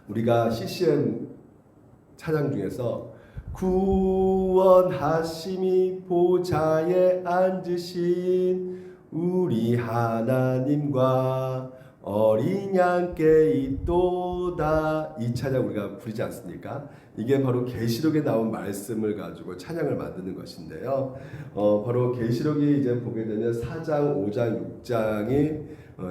우리가 CCM 찬양 중에서 구원하심이 보좌에 앉으신 우리 하나님과 어린 양께 있도다, 이 찬양 우리가 부르지 않습니까? 이게 바로 계시록에 나온 말씀을 가지고 찬양을 만드는 것인데요. 바로 계시록이 이제 보게 되면 4장, 5장, 6장이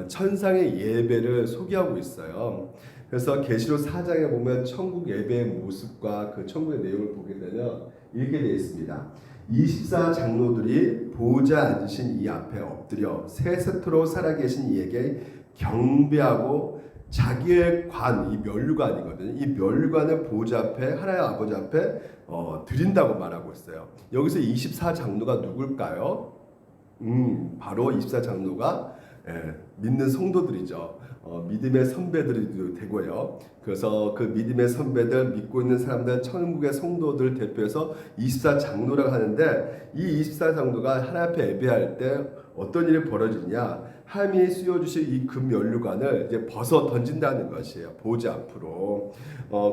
천상의 예배를 소개하고 있어요. 그래서 계시록 4장에 보면 천국 예배의 모습과 그 천국의 내용을 보게 되면 이렇게 되어 있습니다. 24 장로들이 보좌 앉으신 이 앞에 엎드려 세세토록 살아계신 이에게 경배하고 자기의 관, 이 면류관이거든요. 이 면류관을 보좌 앞에, 하나님 아버지 앞에 드린다고 말하고 있어요. 여기서 24 장로가 누굴까요? 바로 24 장로가 믿는 성도들이죠. 믿음의 선배들이 되고요. 그래서 그 믿음의 선배들, 믿고 있는 사람들, 천국의 성도들 대표해서 24 장로라고 하는데, 이 24 장로가 하나님 앞에 예배할 때 어떤 일이 벌어지냐, 하나님이 씌워주신 이 금면류관을 이제 벗어 던진다는 것이에요. 보좌 앞으로.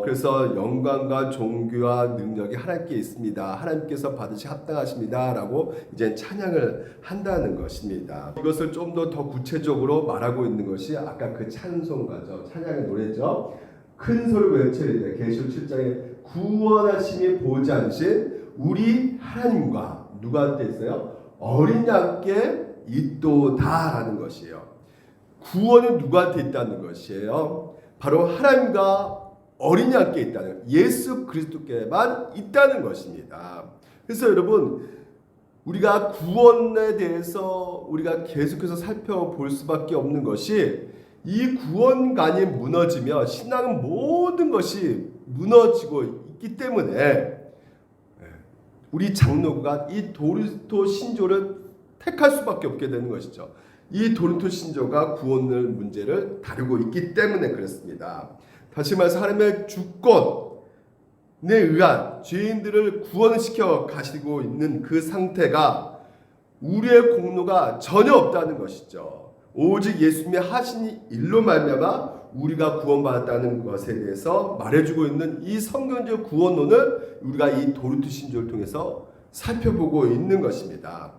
그래서 영광과 존귀와 능력이 하나님께 있습니다. 하나님께서 받으시 합당하십니다. 라고 이제 찬양을 한다는 것입니다. 이것을 좀 더 구체적으로 말하고 있는 것이 아까 그 찬송가죠. 찬양의 노래죠. 큰 소리로 외쳐야 계시록 7장에 구원하심이 보좌 앉으신 우리 하나님과 누구한테 있어요? 어린 양께 있도다라는 것이에요. 구원은 누구한테 있다는 것이에요? 바로 하나님과 어린 양께 있다는, 예수 그리스도께만 있다는 것입니다. 그래서 여러분, 우리가 구원에 대해서 우리가 계속해서 살펴볼 수밖에 없는 것이, 이 구원관이 무너지면 신앙은 모든 것이 무너지고 있기 때문에 우리 장로가 이 도리토 신조를 택할 수밖에 없게 되는 것이죠. 이 도리토 신조가 구원의 문제를 다루고 있기 때문에 그렇습니다. 다시 말해서 하나님의 주권에 의한 죄인들을 구원시켜 가시고 있는 그 상태가 우리의 공로가 전혀 없다는 것이죠. 오직 예수님의 하신 일로 말미암아 우리가 구원받았다는 것에 대해서 말해주고 있는 이 성경적 구원론을 우리가 이 도리토 신조를 통해서 살펴보고 있는 것입니다.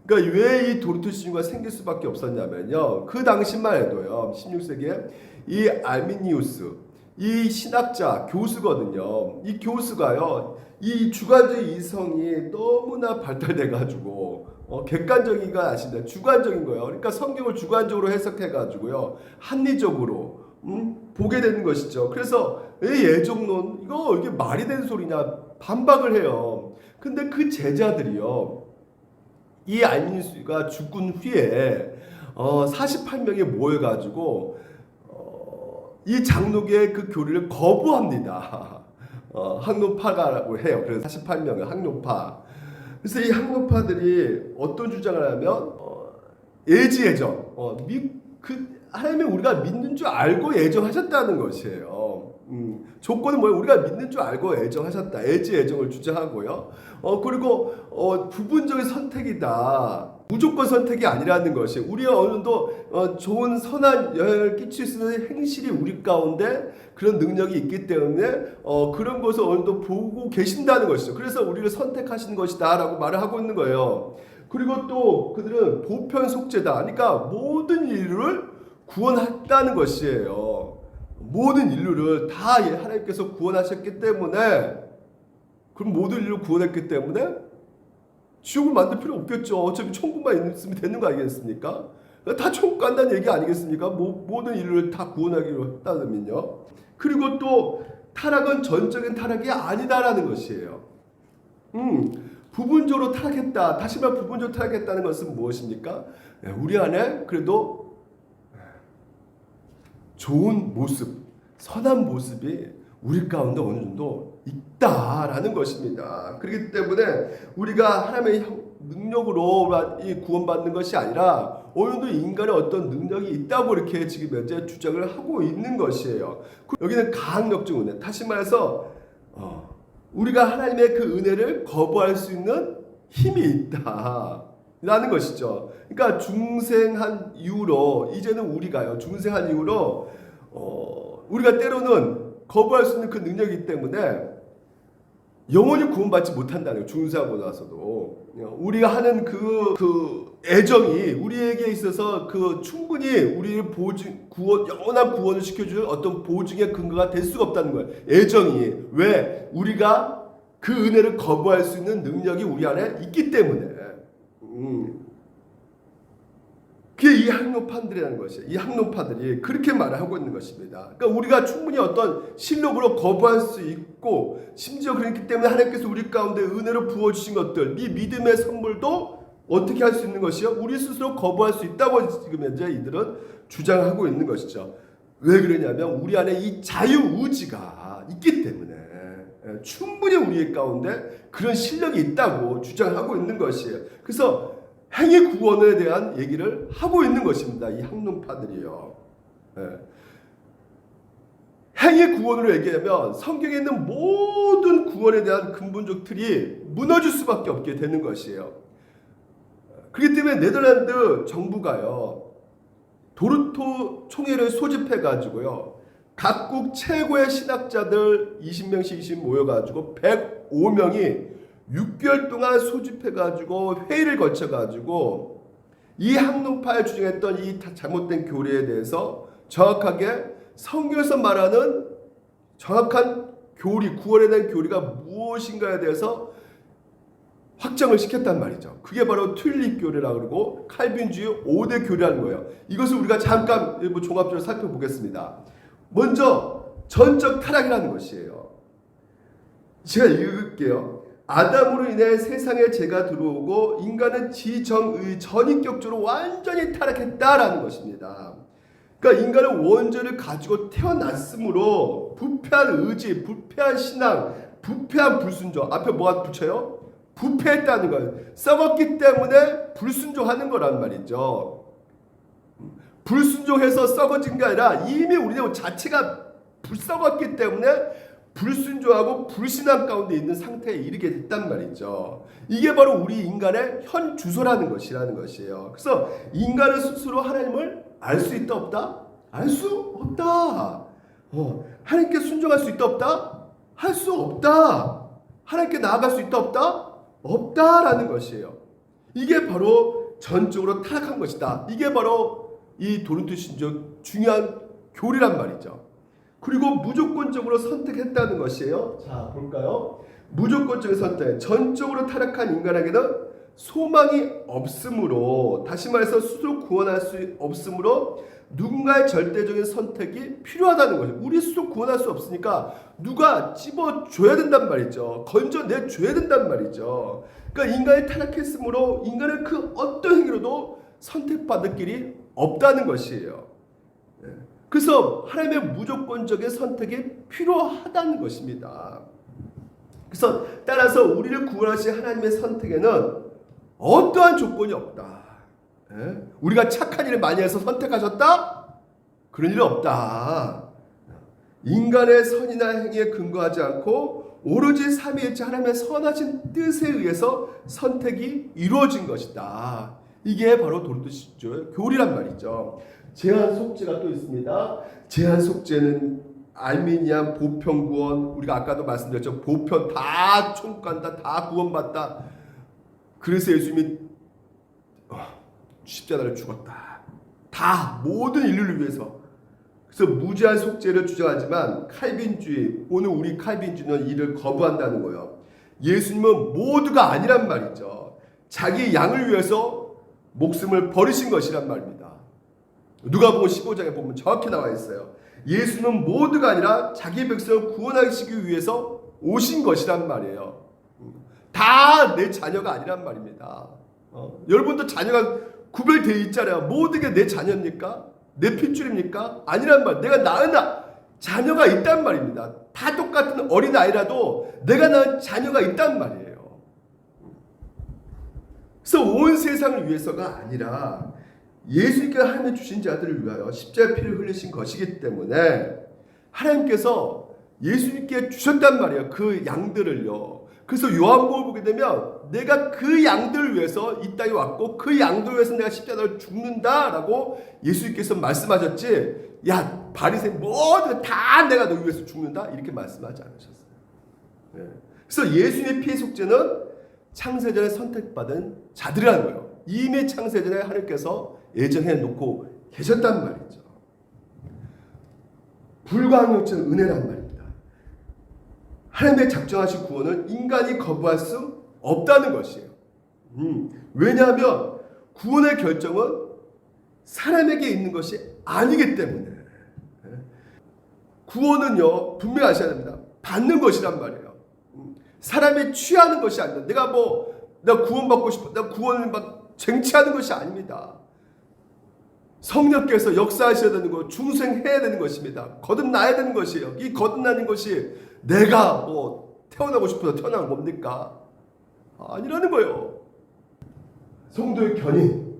그러니까 왜 이 도리토 신조가 생길 수밖에 없었냐면요, 그 당시만 해도요, 16세기에 이 알미니우스, 이 신학자 교수거든요. 이 교수가요, 이 주관적 이성이 너무나 발달돼가지고 객관적이가 아신다, 주관적인 거예요. 그러니까 성경을 주관적으로 해석해가지고요, 합리적으로 보게 되는 것이죠. 그래서 예정론, 이게 말이 되는 소리냐 반박을 해요. 근데 그 제자들이요, 이 알미니우스가 죽은 후에 48명이 모여가지고 이 장로교의 그 교리를 거부합니다. 학노파라고 해요. 그래서 48명의 학노파. 그래서 이 학노파들이 어떤 주장을 하면 예지예정, 하나님이 우리가 믿는 줄 알고 예정하셨다는 것이에요. 조건은 뭐예요? 우리가 믿는 줄 알고 예정하셨다. 예지예정을 주장하고요. 그리고 부분적인 선택이다. 무조건 선택이 아니라는 것이, 우리가 어느 정도 좋은 선한 영향을 끼칠 수 있는 행실이 우리 가운데 그런 능력이 있기 때문에 그런 것을 어느 정도 보고 계신다는 것이죠. 그래서 우리를 선택하신 것이다 라고 말을 하고 있는 거예요. 그리고 또 그들은 보편 속죄다, 그러니까 모든 인류를 구원했다는 것이에요. 모든 인류를 다 하나님께서 구원하셨기 때문에, 그럼 모든 인류를 구원했기 때문에 지옥을 만들 필요 없겠죠. 어차피 천국만 있으면 되는 거 아니겠습니까? 다 천국 간다는 얘기 아니겠습니까? 모든 인류를 다 구원하기로 했다면요. 그리고 또 타락은 전적인 타락이 아니다라는 것이에요. 부분적으로 타락했다. 다시 말해 부분적으로 타락했다는 것은 무엇입니까? 우리 안에 그래도 좋은 모습, 선한 모습이 우리 가운데 어느 정도 있다라는 것입니다. 그렇기 때문에 우리가 하나님의 능력으로 이 구원받는 것이 아니라 어느 정도 인간의 어떤 능력이 있다고 이렇게 지금 현재 주장을 하고 있는 것이에요. 여기는 가학력적 은혜, 다시 말해서 우리가 하나님의 그 은혜를 거부할 수 있는 힘이 있다라는 것이죠. 그러니까 중생한 이후로 이제는 우리가요, 중생한 이후로 우리가 때로는 거부할 수 있는 그 능력이기 때문에 영원히 구원받지 못한다는 거예요. 중사하고 나서도 우리가 하는 그 애정이 우리에게 있어서 그 충분히 우리를 구원, 영원한 구원을 시켜줄 어떤 보증의 근거가 될 수가 없다는 거예요. 애정이. 왜? 우리가 그 은혜를 거부할 수 있는 능력이 우리 안에 있기 때문에. 그게 이 항노파들이라는 것이에요. 이 항노파들이 그렇게 말을 하고 있는 것입니다. 그러니까 우리가 충분히 어떤 실력으로 거부할 수 있고, 심지어 그렇기 때문에 하나님께서 우리 가운데 은혜로 부어주신 것들, 이 믿음의 선물도 어떻게 할 수 있는 것이요? 우리 스스로 거부할 수 있다고 지금 현재 이들은 주장하고 있는 것이죠. 왜 그러냐면 우리 안에 이 자유의지가 있기 때문에, 충분히 우리 가운데 그런 실력이 있다고 주장하고 있는 것이에요. 그래서 행위 구원에 대한 얘기를 하고 있는 것입니다. 이 학론파들이요. 행위 구원으로 얘기하면 성경에 있는 모든 구원에 대한 근본적 틀이 무너질 수밖에 없게 되는 것이에요. 그렇기 때문에 네덜란드 정부가요, 도르토 총회를 소집해가지고요, 각국 최고의 신학자들 20명씩 모여가지고 105명이 6개월 동안 소집해가지고 회의를 거쳐가지고 이 학론파에 주장했던 이 잘못된 교리에 대해서 정확하게 성경에서 말하는 정확한 교리, 구원에 대한 교리가 무엇인가에 대해서 확정을 시켰단 말이죠. 그게 바로 튤립 교리라고 그러고 칼빈주의 5대 교리라는 거예요. 이것을 우리가 잠깐 종합적으로 살펴보겠습니다. 먼저 전적 타락이라는 것이에요. 제가 읽을게요. 아담으로 인해 세상에 죄가 들어오고 인간은 지정의 전인격적으로 완전히 타락했다라는 것입니다. 그러니까 인간은 원죄를 가지고 태어났으므로 부패한 의지, 부패한 신앙, 부패한 불순종, 앞에 뭐가 붙여요? 부패했다는 거예요. 썩었기 때문에 불순종하는 거란 말이죠. 불순종해서 썩어진 게 아니라 이미 우리 자체가 썩었기 때문에 불순종하고 불신앙 가운데 있는 상태에 이르게 됐단 말이죠. 이게 바로 우리 인간의 현 주소라는 것이에요. 그래서 인간은 스스로 하나님을 알 수 있다 없다? 알 수 없다. 하나님께 순종할 수 있다 없다? 할 수 없다. 하나님께 나아갈 수 있다 없다? 없다라는 것이에요. 이게 바로 전적으로 타락한 것이다. 이게 바로 이 도른토 신조의 중요한 교리란 말이죠. 그리고 무조건적으로 선택했다는 것이에요. 자, 볼까요? 무조건적인 선택. 전적으로 타락한 인간에게는 소망이 없으므로, 다시 말해서 스스로 구원할 수 없으므로 누군가의 절대적인 선택이 필요하다는 거죠. 우리 스스로 구원할 수 없으니까 누가 집어줘야 된단 말이죠. 건져내줘야 된단 말이죠. 그러니까 인간이 타락했으므로 인간은 그 어떤 행위로도 선택받을 길이 없다는 것이에요. 그래서 하나님의 무조건적인 선택이 필요하다는 것입니다. 그래서 따라서 우리를 구원하신 하나님의 선택에는 어떠한 조건이 없다. 우리가 착한 일을 많이 해서 선택하셨다? 그런 일은 없다. 인간의 선이나 행위에 근거하지 않고 오로지 삼위일체 하나님의 선하신 뜻에 의해서 선택이 이루어진 것이다. 이게 바로 도르토 신조의 교리란 말이죠. 제한 속죄가 또 있습니다. 제한 속죄는 알미니안 보편 구원, 우리가 아까도 말씀드렸죠. 보편 다 천국 간다, 다 구원받다. 그래서 예수님이 십자가를 죽었다. 다 모든 인류를 위해서. 그래서 무제한 속죄를 주장하지만 칼빈주의, 오늘 우리 칼빈주의는 이를 거부한다는 거예요. 예수님은 모두가 아니란 말이죠. 자기 양을 위해서 목숨을 버리신 것이란 말입니다. 누가복음 15장에 보면 정확히 나와 있어요. 예수는 모두가 아니라 자기 백성을 구원하시기 위해서 오신 것이란 말이에요. 다 내 자녀가 아니란 말입니다. 여러분도 자녀가 구별되어 있잖아요. 모든 게 내 자녀입니까? 내 핏줄입니까? 아니란 말. 내가 낳은 자녀가 있단 말입니다. 다 똑같은 어린아이라도 내가 낳은 자녀가 있단 말이에요. 그래서 온 세상을 위해서가 아니라 예수님께서 하나님의 주신 자들을 위하여 십자가의 피를 흘리신 것이기 때문에 하나님께서 예수님께 주셨단 말이에요. 그 양들을요. 그래서 요한복음을 보게 되면 내가 그 양들을 위해서 이 땅에 왔고 그 양들을 위해서 내가 십자가를 죽는다라고 예수님께서 말씀하셨지, 야 바리새인 모든 다 내가 너희 위해서 죽는다 이렇게 말씀하지 않으셨어요. 예. 그래서 예수님의 피의 속죄는 창세전에 선택받은 자들이라는 거예요. 이미 창세전에 하나님께서 예정해 놓고 계셨단 말이죠. 불가항력적 은혜란 말입니다. 하나님의 작정하신 구원은 인간이 거부할 수 없다는 것이에요. 왜냐하면 구원의 결정은 사람에게 있는 것이 아니기 때문에. 구원은요, 분명히 아셔야 됩니다. 받는 것이란 말이에요. 사람이 취하는 것이 아니다. 내가 구원받고 싶어, 내가 구원을 막 쟁취하는 것이 아닙니다. 성령께서 역사하셔야 되는 것, 중생해야 되는 것입니다. 거듭나야 되는 것이에요. 이 거듭나는 것이 내가 태어나고 싶어서 태어난 겁니까? 아니라는 거예요. 성도의 견인,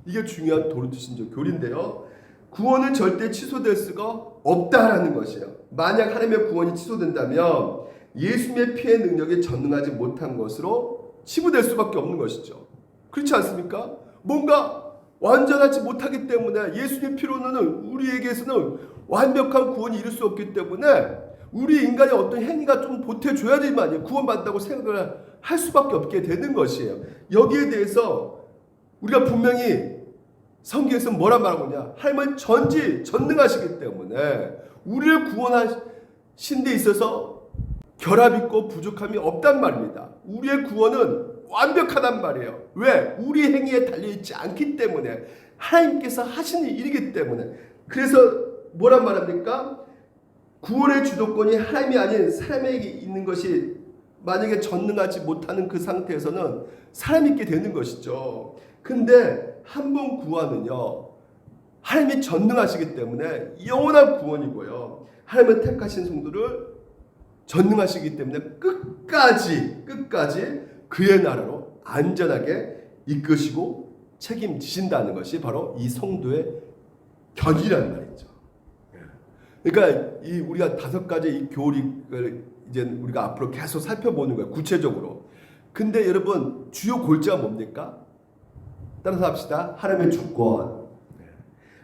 이게 중요한 도르트신조 교리인데요. 구원은 절대 취소될 수가 없다라는 것이에요. 만약 하나님의 구원이 취소된다면 예수님의 피의 능력에 전능하지 못한 것으로 치부될 수밖에 없는 것이죠. 그렇지 않습니까? 뭔가 완전하지 못하기 때문에 예수님의 피로는 우리에게서는 완벽한 구원이 이룰 수 없기 때문에 우리 인간의 어떤 행위가 좀 보태줘야지만 구원받는다고 생각을 할 수밖에 없게 되는 것이에요. 여기에 대해서 우리가 분명히 성경에서 뭐라 말하고 있냐? 하나님은 전능하시기 때문에 우리를 구원하신 데 있어서 결합 있고 부족함이 없단 말입니다. 우리의 구원은 완벽하단 말이에요. 왜? 우리 행위에 달려있지 않기 때문에, 하나님께서 하시는 일이기 때문에. 그래서 뭐란 말합니까? 구원의 주도권이 하나님이 아닌 사람에게 있는 것이 만약에 전능하지 못하는 그 상태에서는 사람이 있게 되는 것이죠. 근데 한 번 구원은요, 하나님이 전능하시기 때문에 영원한 구원이고요, 하나님은 택하신 성도를 전능하시기 때문에 끝까지 그의 나라로 안전하게 이끄시고 책임지신다는 것이 바로 이 성도의 견이라는 말이죠. 그러니까 우리가 5가지 이 교리를 이제 우리가 앞으로 계속 살펴보는 거예요, 구체적으로. 근데 여러분, 주요 골자가 뭡니까? 따라서 합시다. 하나님의 주권.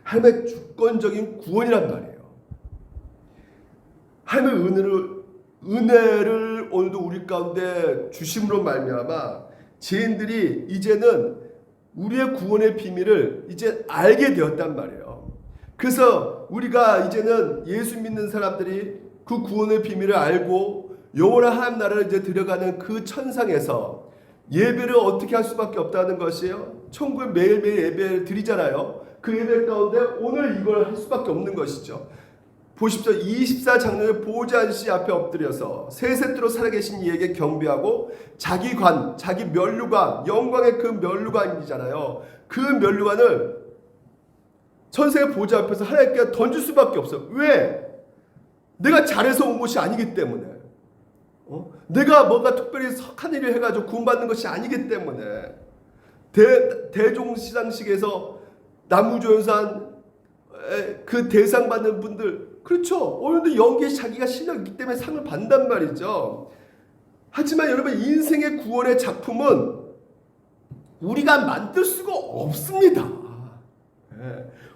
하나님의 주권적인 구원이란 말이에요. 하나님의 은혜를 오늘도 우리 가운데 주심으로 말미암아 죄인들이 이제는 우리의 구원의 비밀을 이제 알게 되었단 말이에요. 그래서 우리가 이제는 예수 믿는 사람들이 그 구원의 비밀을 알고 영원한 하나님 나라를 이제 들어가는 그 천상에서 예배를 어떻게 할 수밖에 없다는 것이에요. 천국에 매일매일 예배를 드리잖아요. 그 예배 가운데 오늘 이걸 할 수밖에 없는 것이죠. 보십시오. 24장로의 보호자 아저씨 앞에 엎드려서 세세토록 살아계신 이에게 경배하고 자기 면류관, 영광의 그 면류관이잖아요. 그 면류관을 천세의 보호자 앞에서 하나님께 던질 수밖에 없어요. 왜? 내가 잘해서 온 것이 아니기 때문에, 내가 뭔가 특별히 석한 일을 해가지고 구원받는 것이 아니기 때문에, 대종시상식에서 남우조연산 그 대상 받는 분들, 그렇죠. 오늘도 연기에 자기가 실력이 있기 때문에 상을 받는단 말이죠. 하지만 여러분, 인생의 구원의 작품은 우리가 만들 수가 없습니다.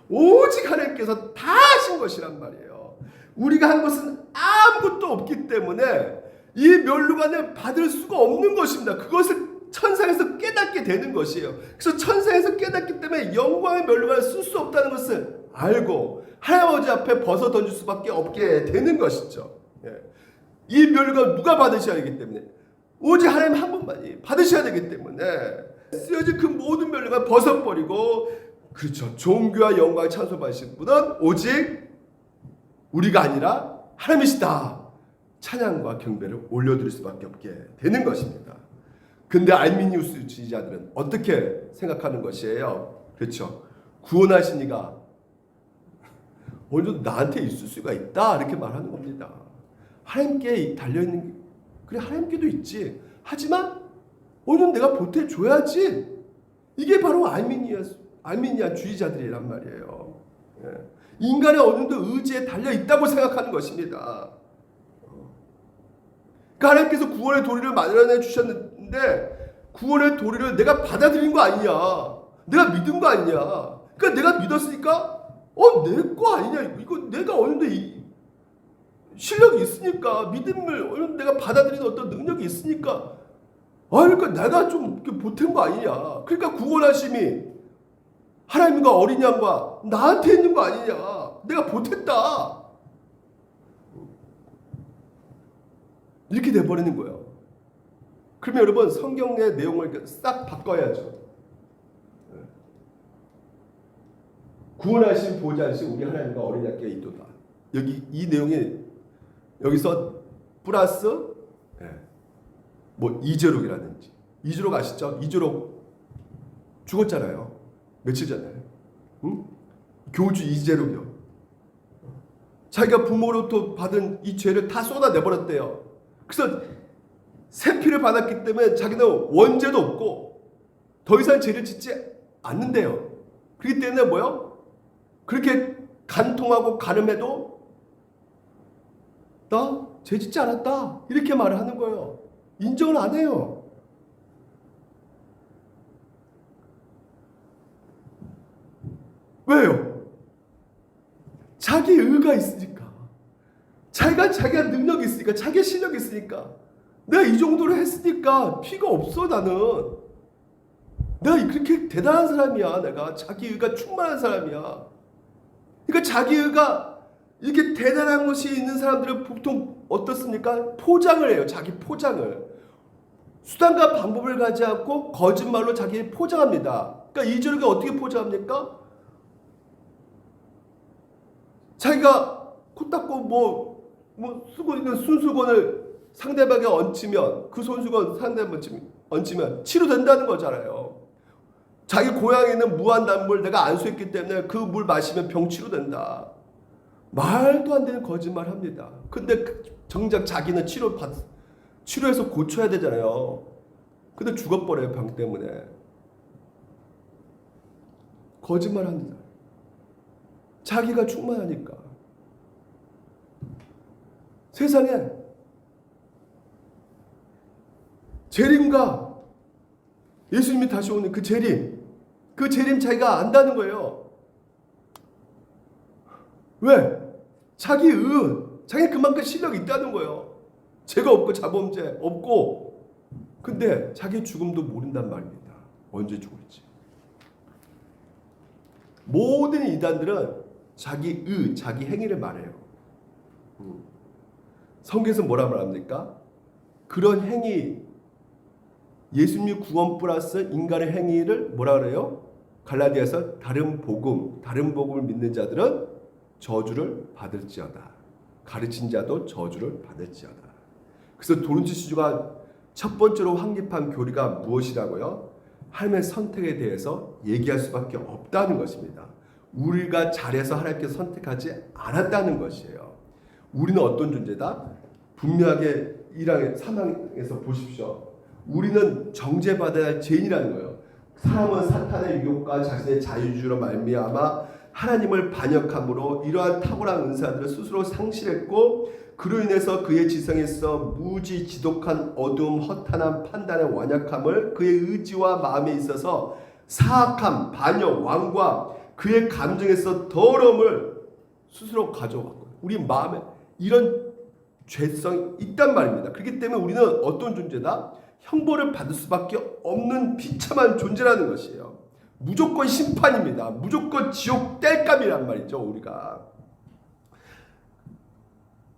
오직 하나님께서 다 하신 것이란 말이에요. 우리가 한 것은 아무것도 없기 때문에 이 면류관을 받을 수가 없는 것입니다. 그것을 천상에서 깨닫게 되는 것이에요. 그래서 천상에서 깨닫기 때문에 영광의 면류관을 쓸 수 없다는 것을 알고 하나님 아버지 앞에 벗어 던질 수밖에 없게 되는 것이죠. 이 면류관 누가 받으셔야 하기 때문에, 오직 하나님 한 분만이 받으셔야 되기 때문에 쓰여진 그 모든 면류관 벗어버리고, 그렇죠, 종교와 영광을 찬송받으신 분은 오직 우리가 아니라 하나님이시다, 찬양과 경배를 올려드릴 수밖에 없게 되는 것입니다. 근데 알미니우스 지지자들은 어떻게 생각하는 것이에요? 그렇죠, 구원하신 이가 오늘도 나한테 있을 수가 있다, 이렇게 말하는 겁니다. 하나님께 달려있는, 그래 하나님께도 있지, 하지만 오늘은 내가 보태줘야지. 이게 바로 알미니아 주의자들이란 말이에요. 인간의 어느 정도 의지에 달려있다고 생각하는 것입니다. 그러니까 하나님께서 구원의 도리를 마련해 주셨는데 구원의 도리를 내가 받아들인 거 아니냐, 내가 믿은 거 아니냐. 그러니까 내가 믿었으니까 내 거 아니냐? 이거 내가 어느 정도 실력이 있으니까, 믿음을 어느 정도 내가 받아들이는 어떤 능력이 있으니까, 그러니까 내가 좀 보탠 거 아니냐? 그러니까 구원하심이 하나님과 어린 양과 나한테 있는 거 아니냐? 내가 보탰다. 이렇게 돼버리는 거예요. 그러면 여러분 성경의 내용을 싹 바꿔야죠. 구원하신 보호자이신 우리 하나님과 어린 양께 있도다. 여기 이 내용이 여기서 플러스 뭐 이재록이라든지, 이재록 아시죠? 이재록 죽었잖아요. 며칠 전에. 응? 교주 이재록이요. 자기가 부모로부터 받은 이 죄를 다 쏟아내버렸대요. 그래서 세피를 받았기 때문에 자기는 원죄도 없고 더 이상 죄를 짓지 않는데요. 그렇기 때문에 뭐요? 그렇게 간통하고 가늠해도 나 죄 짓지 않았다 이렇게 말을 하는 거예요. 인정을 안 해요. 왜요? 자기 의가 있으니까, 자기가 능력이 있으니까, 자기 실력이 있으니까, 내가 이 정도로 했으니까 피가 없어. 나는 내가 그렇게 대단한 사람이야. 내가 자기 의가 충만한 사람이야. 그러니까 자기 의가 이렇게 대단한 것이 있는 사람들은 보통 어떻습니까? 포장을 해요. 자기 포장을. 수단과 방법을 가지 않고 거짓말로 자기 포장합니다. 그러니까 이재록이 어떻게 포장합니까? 자기가 코 닦고 뭐 쓰고 있는 손수건을 상대방에 얹히면, 그 손수건 상대방에 얹히면 치료된다는 거잖아요. 자기 고향에 있는 무한단물 내가 안수했기 때문에 그 물 마시면 병 치료된다. 말도 안 되는 거짓말 합니다. 근데 정작 자기는 치료해서 고쳐야 되잖아요. 근데 죽어버려요. 병 때문에. 거짓말 합니다. 자기가 충만하니까. 세상에 재림과 예수님이 다시 오는 그 재림 자기가 안다는 거예요. 왜? 자기 그만큼 실력이 있다는 거예요. 죄가 없고 자범죄 없고. 근데 자기 죽음도 모른단 말입니다. 언제 죽을지. 모든 이단들은 자기 행위를 말해요. 성경에서 뭐라 말합니까? 그런 행위, 예수님 구원 플러스 인간의 행위를 뭐라 그래요? 갈라디아서 다른 복음을 믿는 자들은 저주를 받을지어다. 가르친 자도 저주를 받을지어다. 그래서 도른트 시주가 첫 번째로 확립한 교리가 무엇이라고요? 하나님의 선택에 대해서 얘기할 수밖에 없다는 것입니다. 우리가 잘해서 하나님께서 선택하지 않았다는 것이에요. 우리는 어떤 존재다? 분명하게 1항 3항에서 보십시오. 우리는 정죄받아야 할 죄인이라는 거예요. 사람은 사탄의 유혹과 자신의 자유주의로 말미암아 하나님을 반역함으로 이러한 탁월한 은사들을 스스로 상실했고, 그로 인해서 그의 지성에서 무지 지독한 어두움, 허탄한 판단의 완약함을 그의 의지와 마음에 있어서 사악함, 반역, 왕과 그의 감정에서 더러움을 스스로 가져왔고, 우리 마음에 이런 죄성이 있단 말입니다. 그렇기 때문에 우리는 어떤 존재다? 형벌을 받을 수밖에 없는 비참한 존재라는 것이에요. 무조건 심판입니다. 무조건 지옥 땔감이란 말이죠. 우리가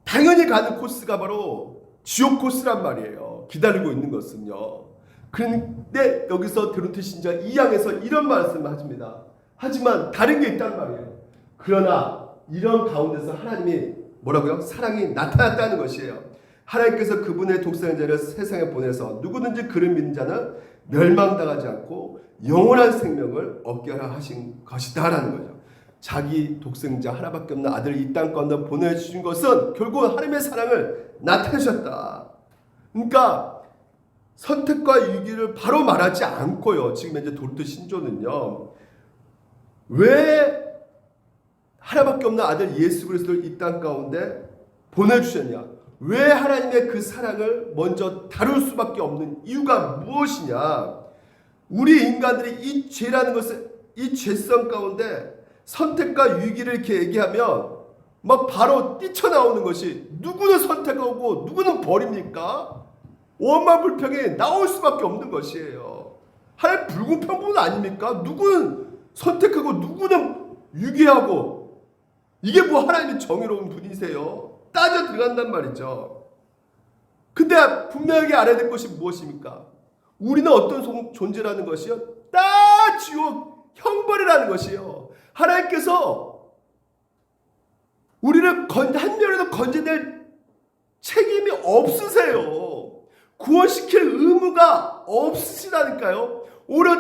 당연히 가는 코스가 바로 지옥 코스란 말이에요. 기다리고 있는 것은요. 그런데 여기서 데론트 신자 2장에서 이런 말씀을 하십니다. 하지만 다른 게 있단 말이에요. 그러나 이런 가운데서 하나님이 뭐라고요? 사랑이 나타났다는 것이에요. 하나님께서 그분의 독생자를 세상에 보내서 누구든지 그를 믿는 자는 멸망당하지 않고 영원한 생명을 얻게 하신 것이다라는 거죠. 자기 독생자 하나밖에 없는 아들을 이 땅 가운데 보내주신 것은 결국 하나님의 사랑을 나타내셨다. 그러니까 선택과 유기를 바로 말하지 않고요. 지금 이제 도르트 신조는요. 왜 하나밖에 없는 아들 예수 그리스도를 이 땅 가운데 보내주셨냐? 왜 하나님의 그 사랑을 먼저 다룰 수밖에 없는 이유가 무엇이냐? 우리 인간들이 이 죄라는 것을, 이 죄성 가운데 선택과 위기를 이렇게 얘기하면 막 바로 뛰쳐나오는 것이 누구는 선택하고 누구는 버립니까? 원만 불평이 나올 수밖에 없는 것이에요. 하나님 불공평분 아닙니까? 누구는 선택하고 누구는 유기하고 이게 뭐 하나님이 정의로운 분이세요? 따져 들어간단 말이죠. 근데 분명하게 알아야 될 것이 무엇입니까? 우리는 어떤 존재라는 것이요? 다 지옥 형벌이라는 것이요. 하나님께서 우리를 한 면에도 건져낼 책임이 없으세요. 구원시킬 의무가 없으시다니까요. 오히려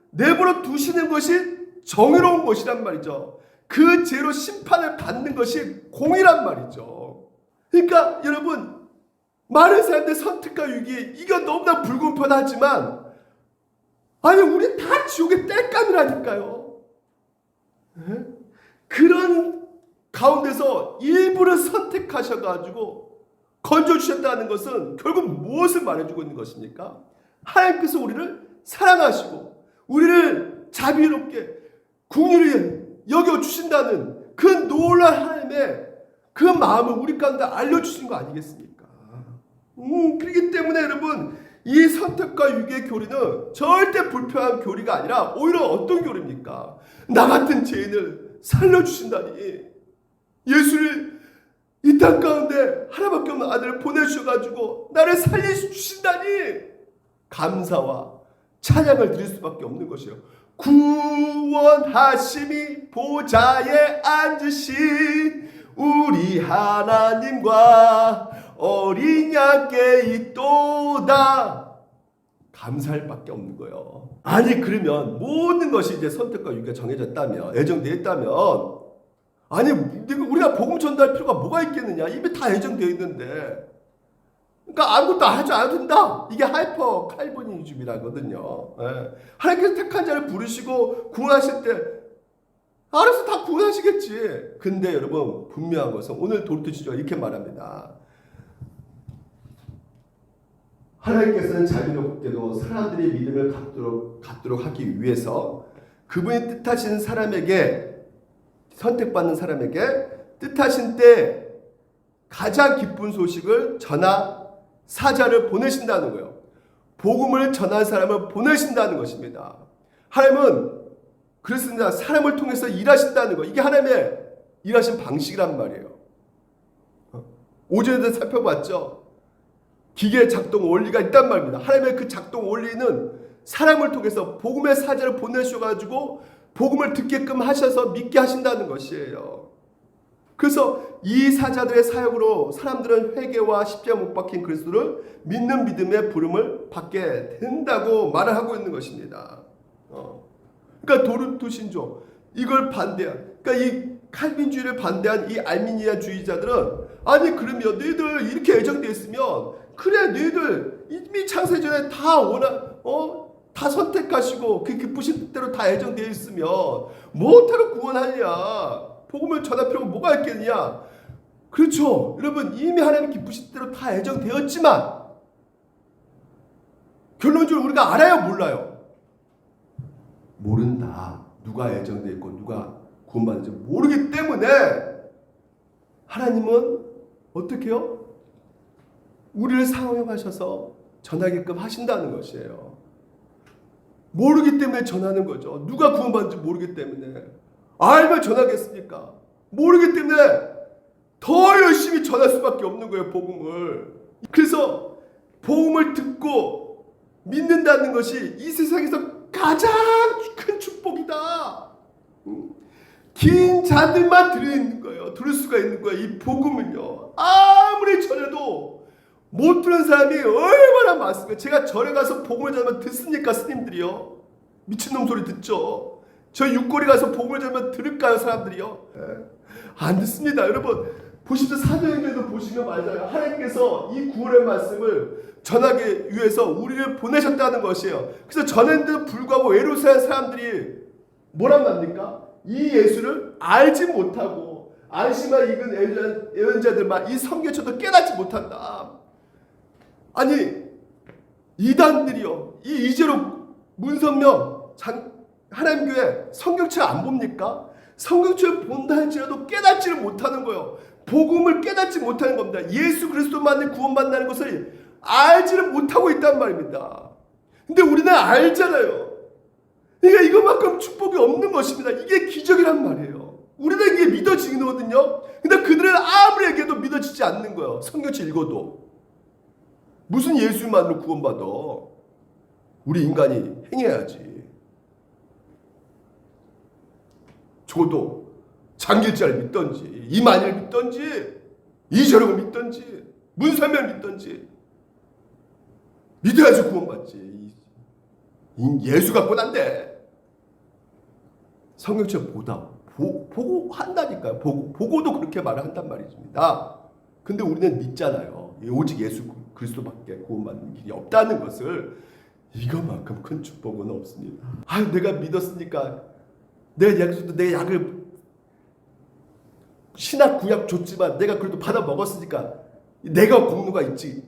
내버려 두시는 것이 정의로운 것이란 말이죠. 그 죄로 심판을 받는 것이 공이란 말이죠. 그러니까 여러분, 많은 사람들 선택과 위기, 이거 너무나 불공평하지만 아니 우리 다 지옥의 땔감이라니까요. 그런 가운데서 일부를 선택하셔가지고 건져주셨다는 것은 결국 무엇을 말해주고 있는 것입니까? 하나님께서 우리를 사랑하시고 우리를 자비롭게 긍휼히 여겨주신다는 그 놀라운 하나님의 그 마음을 우리 가운데 알려주신 거 아니겠습니까? 그렇기 때문에 여러분, 이 선택과 위기의 교리는 절대 불편한 교리가 아니라 오히려 어떤 교리입니까? 나 같은 죄인을 살려주신다니, 예수를 이 땅 가운데 하나밖에 없는 아들을 보내주셔가지고 나를 살려주신다니 감사와 찬양을 드릴 수밖에 없는 것이요. 구원하심이 보좌에 앉으신 우리 하나님과 어린 양께 있도다. 감사할 밖에 없는 거예요. 아니 그러면 모든 것이 이제 선택과 위기가 정해졌다면, 예정되어 있다면, 아니 우리가 복음 전달할 필요가 뭐가 있겠느냐? 이미 다 예정되어 있는데, 그러니까 아무것도 하지 않아도 된다. 이게 하이퍼 칼보니즘이라거든요. 하나님께서 택한 자를 부르시고 구원하실 때 알아서 다 구원하시겠지. 근데 여러분, 분명한 것은 오늘 도르트 지주가 이렇게 말합니다. 하나님께서는 자비롭게도 사람들이 믿음을 갖도록 하기 위해서 그분이 뜻하신 사람에게, 선택받는 사람에게 뜻하신 때 가장 기쁜 소식을 전하 사자를 보내신다는 거예요. 복음을 전한 사람을 보내신다는 것입니다. 하나님은 그렇습니다. 사람을 통해서 일하신다는 거. 이게 하나님의 일하신 방식이란 말이에요. 오전에도 살펴봤죠. 기계 작동 원리가 있단 말입니다. 하나님의 그 작동 원리는 사람을 통해서 복음의 사자를 보내셔가지고 복음을 듣게끔 하셔서 믿게 하신다는 것이에요. 그래서 이 사자들의 사역으로 사람들은 회개와 십자가 못 박힌 그리스도를 믿는 믿음의 부름을 받게 된다고 말을 하고 있는 것입니다. 그러니까 도르트 신조, 이걸 반대한, 그러니까 이 칼빈주의를 반대한 이 알미니아주의자들은, 아니 그러면 너희들 이렇게 예정되어 있으면, 그래 너희들 이미 창세전에 다 선택하시고 그 기쁘신 뜻대로 다 예정되어 있으면 뭐하러 구원하냐? 복음을 전할 필요가 뭐가 있겠느냐? 그렇죠. 여러분, 이미 하나님 기쁘신 뜻대로 다 예정되었지만 결론적으로 우리가 알아요, 몰라요? 모른다. 누가 예정되어 있고 누가 구원받는지 모르기 때문에 하나님은 어떻게 해요? 우리를 사용하셔서 전하게끔 하신다는 것이에요. 모르기 때문에 전하는 거죠. 누가 구원받는지 모르기 때문에. 알면 전하겠습니까? 모르기 때문에 더 열심히 전할 수밖에 없는 거예요, 복음을. 그래서 복음을 듣고 믿는다는 것이 이 세상에서 가장 큰 축복이다. 긴 자들만 들을 수가 있는 거예요. 이 복음은요. 아무리 전해도 못 들은 사람이 얼마나 많습니까? 제가 절에 가서 복음을 전하면 듣습니까, 스님들이요? 미친놈 소리 듣죠. 저 육골에 가서 복음을 전하면 들을까요, 사람들이요? 안 듣습니다. 여러분 보십시오. 사도행전에도 보시면 맞아요. 하나님께서 이 구원의 말씀을 전하기 위해서 우리를 보내셨다는 것이에요. 그래서 전했는데도 불구하고 예루살렘 사람들이 뭐란 말입니까? 이 예수를 알지 못하고 안심만 익은 예언자들만 이 성경처도 깨닫지 못한다. 아니 이단들이요, 이제로 문선명 하나님 교회 성경책 안 봅니까? 성경책을 본다 할지라도 깨닫지를 못하는 거예요. 복음을 깨닫지 못하는 겁니다. 예수 그리스도만을 구원받는다는 것을 알지를 못하고 있단 말입니다. 근데 우리는 알잖아요. 그러니까 이것만큼 축복이 없는 것입니다. 이게 기적이란 말이에요. 우리는 이게 믿어지거든요. 근데 그들은 아무리 얘기해도 믿어지지 않는 거예요. 성경책 읽어도. 무슨 예수만으로 구원받아. 우리 인간이 행해야지. 저도 장길자를 믿던지 이만희를 믿던지 이철용을 믿던지 문삼열 믿던지 믿어야지 구원받지. 예수 갖고는 안 돼. 성경책 보고 한다니까요. 보고도 그렇게 말을 한단 말입니다. 근데 우리는 믿잖아요. 오직 예수 그리스도밖에 구원받는 길이 없다는 것을. 이거만큼 큰 축복은 없습니다. 내가 믿었으니까 내 약을 신약 구약 줬지만 내가 그래도 받아 먹었으니까 내가 공로가 있지.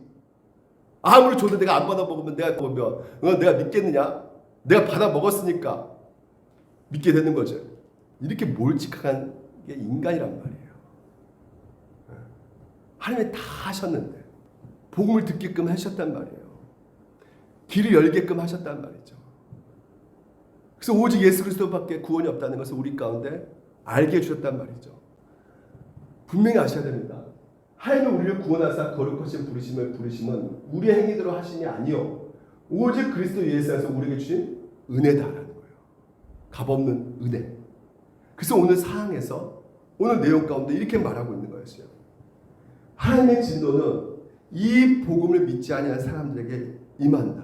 아무리 줘도 내가 안 받아 먹으면 내가 믿겠느냐? 내가 받아 먹었으니까 믿게 되는 거죠. 이렇게 몰직한 게 인간이란 말이에요. 하나님이 다 하셨는데 복음을 듣게끔 하셨단 말이에요. 길을 열게끔 하셨단 말이죠. 그래서 오직 예수 그리스도밖에 구원이 없다는 것을 우리 가운데 알게 해주셨단 말이죠. 분명히 아셔야 됩니다. 하나님은 우리를 구원하사 거룩하신 부르심은 우리의 행위대로 하심이 아니요 오직 그리스도 예수에서 우리에게 주신 은혜다라는 거예요. 값없는 은혜. 그래서 오늘 사항에서 오늘 내용 가운데 이렇게 말하고 있는 거였어요. 하나님의 진노는 이 복음을 믿지 아니한 사람들에게 임한다.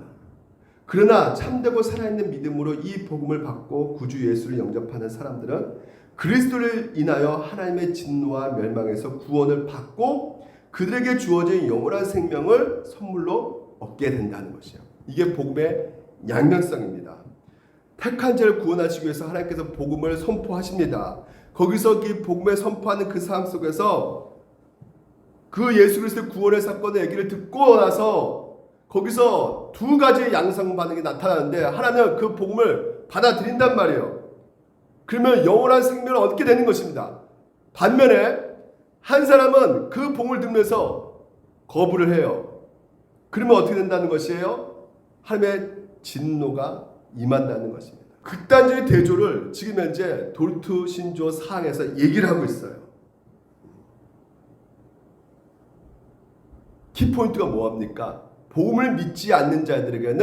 그러나 참되고 살아있는 믿음으로 이 복음을 받고 구주 예수를 영접하는 사람들은 그리스도를 인하여 하나님의 진노와 멸망에서 구원을 받고 그들에게 주어진 영원한 생명을 선물로 얻게 된다는 것이에요. 이게 복음의 양면성입니다. 택한 자를 구원하시기 위해서 하나님께서 복음을 선포하십니다. 거기서 이 복음을 선포하는 그 삶 속에서 그 예수 그리스도의 구원의 사건의 얘기를 듣고 나서 거기서 두 가지의 양상 반응이 나타나는데 하나는 그 복음을 받아들인단 말이에요. 그러면 영원한 생명을 얻게 되는 것입니다. 반면에 한 사람은 그 복음을 들으면서 거부를 해요. 그러면 어떻게 된다는 것이에요? 하나님의 진노가 임한다는 것입니다. 극단적인 대조를 지금 현재 돌투 신조 사항에서 얘기를 하고 있어요. 키포인트가 뭐합니까? 복음을 믿지 않는 자들에게는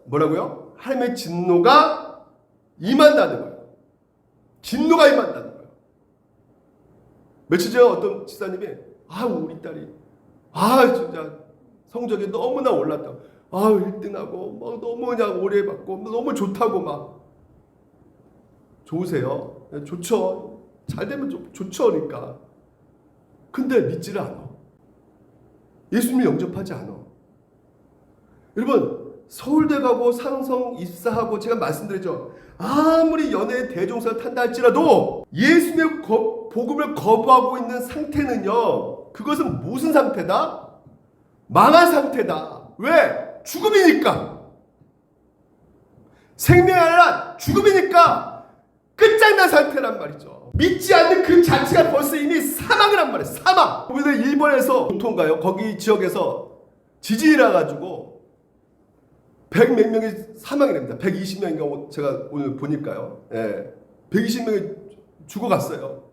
뭐라고요? 하나님의 진노가 임한다는 거예요. 진노가 임한다는 거예요. 며칠 전에 어떤 집사님이 우리 딸이 진짜 성적이 너무나 올랐다. 1등하고 막 너무 그냥 오래 받고 너무 좋다고 막. 좋으세요? 좋죠. 잘 되면 좋죠. 그러니까. 근데 믿지를 않아. 예수님을 영접하지 않아. 여러분 서울대 가고 상성 입사하고 제가 말씀드렸죠. 아무리 연예의 대종사를 탄다 할지라도 예수님의 복음을 거부하고 있는 상태는요. 그것은 무슨 상태다? 망한 상태다. 왜? 죽음이니까. 생명이 아니라 죽음이니까 끝장난 상태란 말이죠. 믿지 않는 그 자체가 벌써 이미 사망이란 말이에요. 사망. 우리들 일본에서 본토인가요? 거기 지역에서 지진이 나가지고 100 몇 명이 사망이 됩니다. 120명인가 제가 오늘 보니까요. 120명이 죽어갔어요.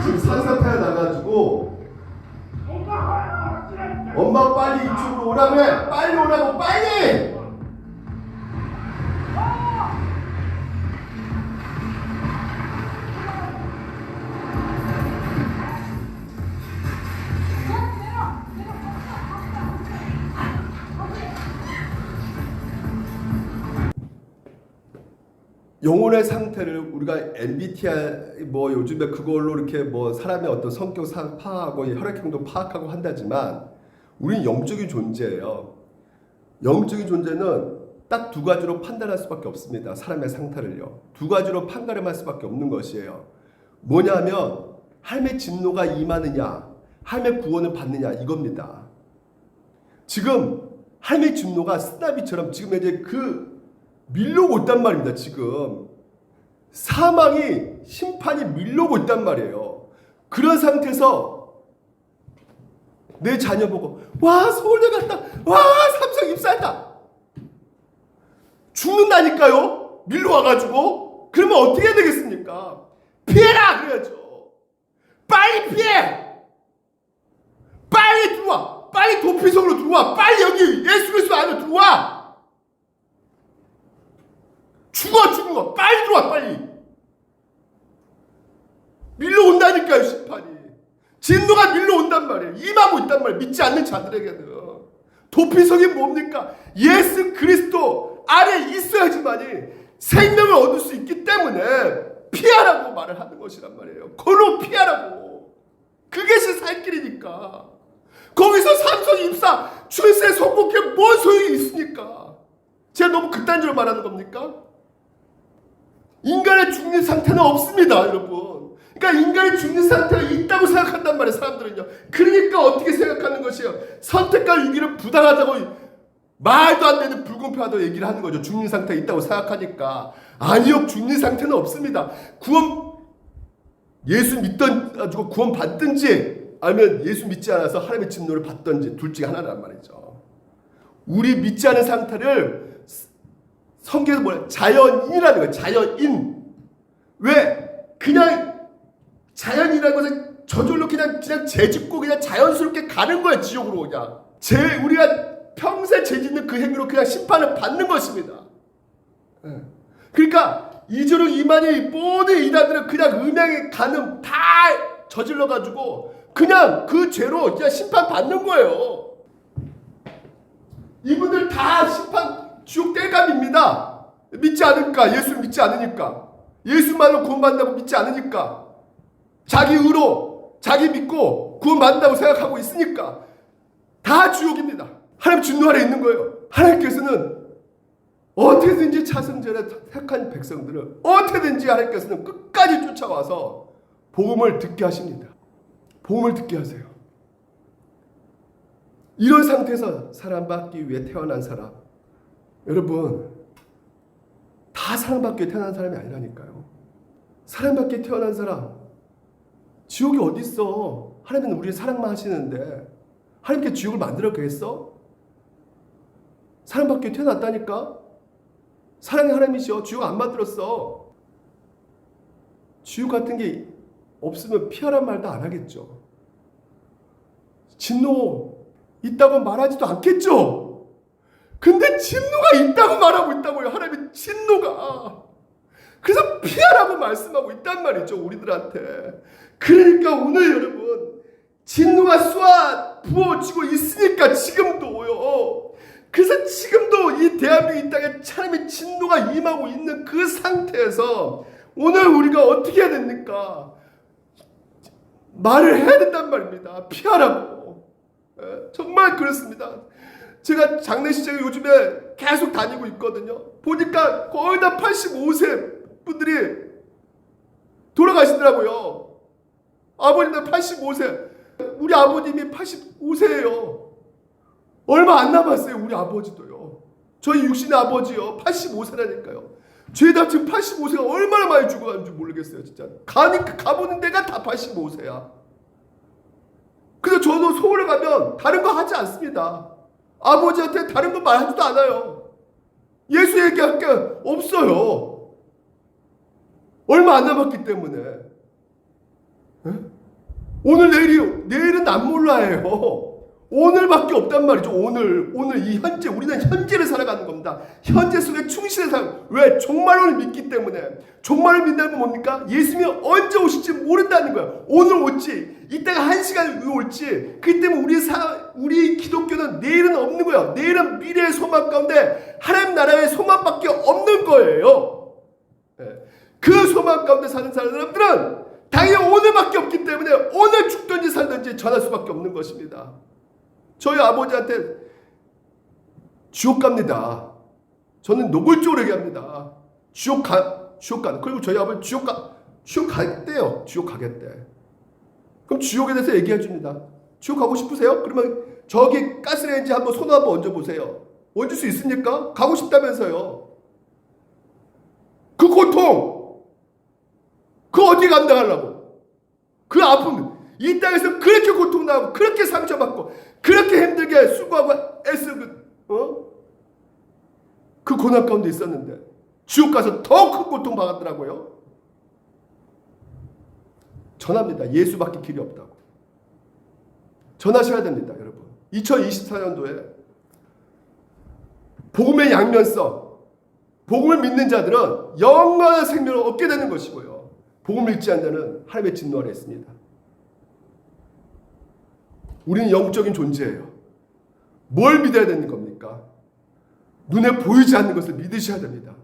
지금 산사태가 나가지고 엄마 빨리 이쪽으로 오라고 해. 빨리 오라고 빨리. 영혼의 상태를 우리가 MBTI 요즘에 그걸로 이렇게 사람의 어떤 성격 파악하고 혈액형도 파악하고 한다지만 우리는 영적인 존재예요. 영적인 존재는 딱 두 가지로 판단할 수밖에 없습니다. 사람의 상태를요. 두 가지로 판가름할 수밖에 없는 것이에요. 뭐냐면 하나님의 진노가 임하느냐, 하나님의 구원을 받느냐 이겁니다. 지금 하나님의 진노가 쓰나미처럼 지금 이제 밀려오고 있단 말입니다. 지금 사망이 심판이 밀려오고 있단 말이에요. 그런 상태에서 내 자녀 보고 와 서울대 갔다, 와 삼성 입사했다, 죽는다니까요. 밀려와가지고. 그러면 어떻게 해야 되겠습니까? 피해라 그래야죠. 빨리 피해. 빨리 들어와. 빨리 도피성으로 들어와. 빨리 여기 예수 그리스도 안에 들어와. 죽어. 빨리 들어와 빨리. 밀려온다니까요. 심판이. 진노가 밀려온단 말이에요. 임하고 있단 말이에요. 믿지 않는 자들에게는. 도피성이 뭡니까? 예수 그리스도 안에 있어야지만이 생명을 얻을 수 있기 때문에 피하라고 말을 하는 것이란 말이에요. 그로 피하라고. 그것이 살 길이니까. 거기서 삼성 입사 출세 성공해 뭔 소용이 있습니까? 제가 너무 극단적으로 말하는 겁니까? 인간의 죽는 상태는 없습니다, 여러분. 그러니까 인간의 죽는 상태가 있다고 생각한단 말이에요, 사람들은요. 그러니까 어떻게 생각하는 것이에요? 선택과 위기를 부당하다고, 말도 안 되는 불공평하다고 얘기를 하는 거죠. 죽는 상태가 있다고 생각하니까. 아니요, 죽는 상태는 없습니다. 예수 믿던 구원 받든지 아니면 예수 믿지 않아서 하나님의 진노를 받든지 둘 중에 하나란 말이죠. 우리 믿지 않은 상태를 성경에서 뭐냐? 자연인이라는 거예요. 자연인. 왜? 그냥 자연이라는 것은 저절로 그냥 죄짓고 그냥 자연스럽게 가는 거예요. 지옥으로 그냥. 우리가 평생 죄짓는 그 행위로 그냥 심판을 받는 것입니다. 그러니까 이주로 이만희 모든 이단들은 그냥 음양의 간음 다 저질러가지고 그냥 그 죄로 그냥 심판 받는 거예요. 이분들 다 심판 지옥 뗄감입니다. 믿지 않으니까, 예수를 믿지 않으니까, 예수만으로 구원받는다고 믿지 않으니까, 자기 의로 자기 믿고 구원받는다고 생각하고 있으니까 다 지옥입니다. 하나님 진노 아래 있는 거예요. 하나님께서는 어떻게든지 차승전에 택한 백성들을 어떻게든지 하나님께서는 끝까지 쫓아와서 복음을 듣게 하십니다. 복음을 듣게 하세요. 이런 상태에서 사랑받기 위해 태어난 사람, 여러분 다 사랑받기 위해 태어난 사람이 아니라니까요. 사랑받기 위해 태어난 사람, 지옥이 어디 있어? 하나님은 우리를 사랑만 하시는데 하나님께 지옥을 만들었겠어? 사랑받기 위해 태어났다니까? 사랑의 하나님이시여. 지옥 안 만들었어. 지옥 같은 게 없으면 피하란 말도 안 하겠죠. 진노 있다고 말하지도 않겠죠. 근데 진노가 있다고 말하고 있다고요. 하나님의 진노가. 그래서 피하라고 말씀하고 있단 말이죠, 우리들한테. 그러니까 오늘 여러분 진노가 쏘아 부어지고 있으니까 지금도요. 그래서 지금도 이 대한민국 이 땅에 하나님의 진노가 임하고 있는 그 상태에서 오늘 우리가 어떻게 해야 됩니까? 말을 해야 된단 말입니다. 피하라고. 정말 그렇습니다. 제가 장례식장에 요즘에 계속 다니고 있거든요. 보니까 거의 다 85세 분들이 돌아가시더라고요. 아버님들 85세. 우리 아버님이 85세예요. 얼마 안 남았어요. 우리 아버지도요. 저희 육신의 아버지요. 85세라니까요. 죄다 지금 85세가 얼마나 많이 죽어가는지 모르겠어요. 진짜. 가보는 데가 다 85세야. 그래서 저도 서울에 가면 다른 거 하지 않습니다. 아버지한테 다른 거 말하지도 않아요. 예수 얘기할 게 없어요. 얼마 안 남았기 때문에. 에? 오늘 내일은 안 몰라요. 오늘밖에 없단 말이죠. 오늘 이 현재, 우리는 현재를 살아가는 겁니다. 현재 속에 충실히 살아가는. 왜? 종말론을 믿기 때문에. 종말을 믿는다는 건 뭡니까? 예수님이 언제 오실지 모른다는 거예요. 오늘 올지, 이따가 1시간 후에 올지. 그렇기 때문에 우리 기독교는 내일은 없는 거예요. 내일은 미래의 소망 가운데 하나님 나라의 소망밖에 없는 거예요. 그 소망 가운데 사는 사람들은 당연히 오늘밖에 없기 때문에 오늘 죽든지 살든지 전할 수밖에 없는 것입니다. 저희 아버지한테 지옥 갑니다. 저는 노골적으로 얘기합니다. 지옥 가. 그리고 저희 아버지 지옥 가. 지옥 가겠대요. 지옥 가겠대. 그럼 지옥에 대해서 얘기해 줍니다. 지옥 가고 싶으세요? 그러면 저기 가스레인지 한번 손 한번 얹어보세요. 얹을 수 있습니까? 가고 싶다면서요. 그 고통, 그 어디 감당하려고? 그 아픔, 이 땅에서 그렇게 고통나고 그렇게 상처받고 그렇게 힘들게 수고하고 애쓰고 그 고난 가운데 있었는데 지옥 가서 더 큰 고통 받았더라고요. 전합니다. 예수밖에 길이 없다고. 전하셔야 됩니다, 여러분. 2024년도에 복음의 양면성, 복음을 믿는 자들은 영원한 생명을 얻게 되는 것이고요. 복음을 믿지 않는 자는 하나님의 진노 아래 있습니다. 우리는 영적인 존재예요. 뭘 믿어야 되는 겁니까? 눈에 보이지 않는 것을 믿으셔야 됩니다.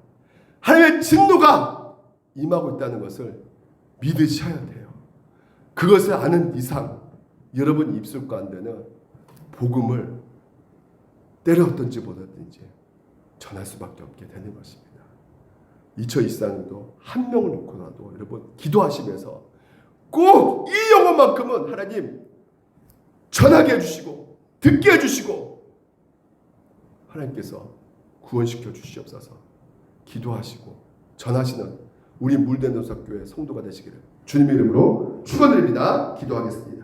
하나님의 진노가 임하고 있다는 것을 믿으셔야 돼요. 그것을 아는 이상 여러분 입술 가운데는 복음을 때려었든지 못했든지 전할 수밖에 없게 되는 것입니다. 2024년도 한 명을 놓고라도 여러분 기도하시면서 꼭 이 영혼만큼은 하나님 전하게 해주시고 듣게 해주시고 하나님께서 구원시켜 주시옵소서. 기도하시고 전하시는 우리 물대노석교회 성도가 되시기를 주님의 이름으로 축원드립니다. 기도하겠습니다.